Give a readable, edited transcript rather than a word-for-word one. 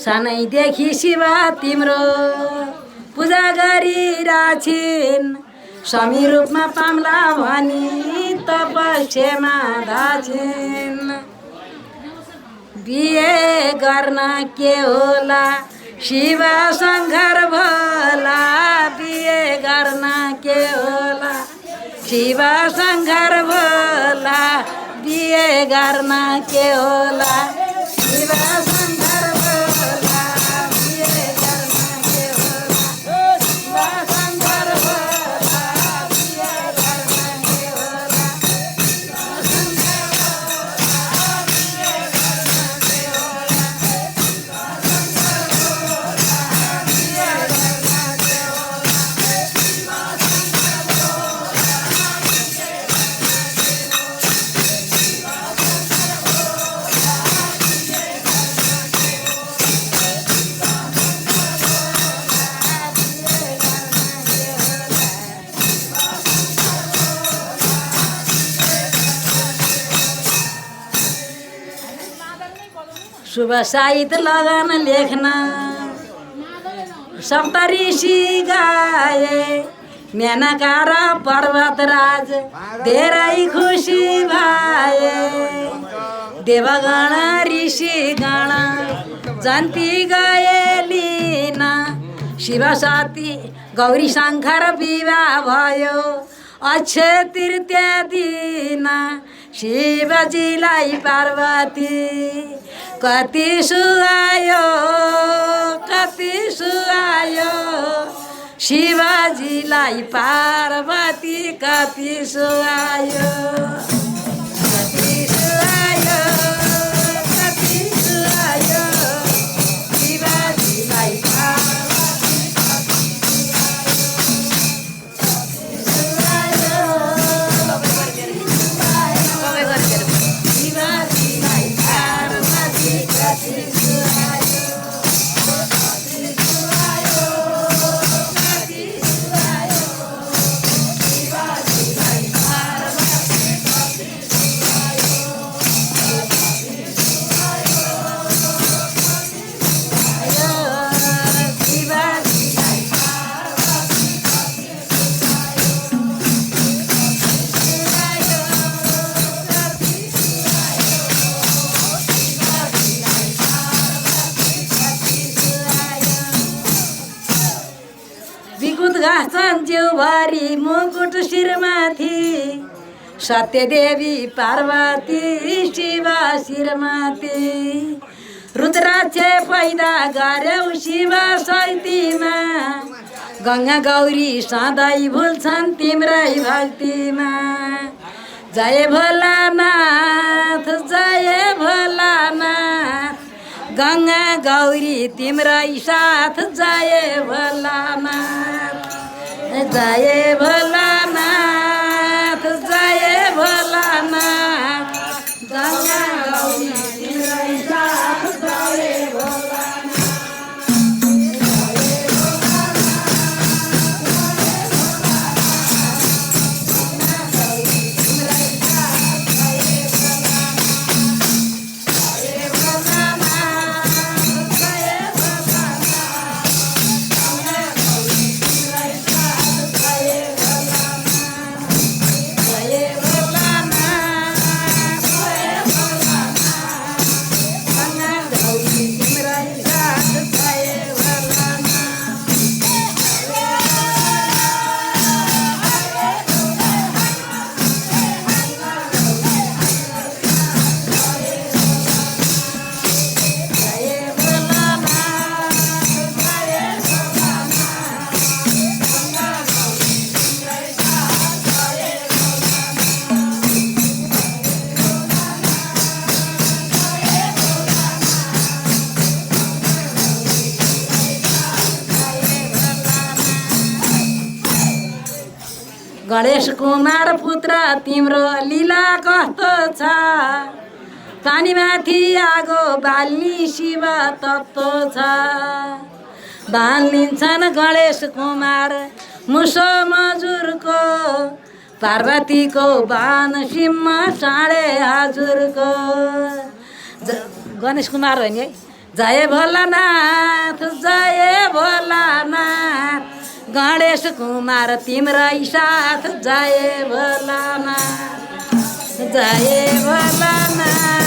सानैदेखि शिव तिम्रो पूजा गरिराछिन् स्वामी रूपमा पाम्ला भनी तपस्यामा धाछिन् बिहे गर्न के होला शिव सङ्घार भोला बिहे गर्न के होला शिव सङ्घार भोला बिहे गर्न के होला शिव सङ्घार भोला बिहे गर्न के होला शिव सङ्घार भोला बिहे गर्न के होला शुभ साहित्य लगन लेख्न सप्तऋषि गाए मेनका र पर्वतराज धेरै खुसी भए देवगण ऋषिगण जन्ती गए लिन शिव सती गौरी शङ्कर विवाह भयो अक्षय तृतीया दिन शिवजीलाई पार्वती कति सुहायो शिवजीलाई पार्वती कति सुहायो शिवजीलाई जिउभरि मुकुट शिरमाथि सत्यदेवी पार्वती शिव शिरमाथि रुद्राक्ष पैदा गर्यौ शिव शक्तिमा गङ्गा गौरी सधैँ भुल्छन् तिम्रै भक्तिमा जय भोलानाथ गङ्गा गौरी तिम्रै साथ जय भोलानाथ जय भोलानाथ गङ्गा गौरी तिम्रै साथ जय भोलानाथ गणेश कुमार पुत्र तिम्रो लीला कस्तो छ पानीमाथि आगो बाल्ने शिव तत्त्व छ बाल्लिन्छन् गणेश कुमार मुसो मजुरको पार्वतीको बान सिंह साँडे हजुरको गणेश कुमार हो नि है जय भोलानाथ जय भोलानाथ गणेश कुमार तिम्रै साथ जय भोलानाथ जय भोलानाथ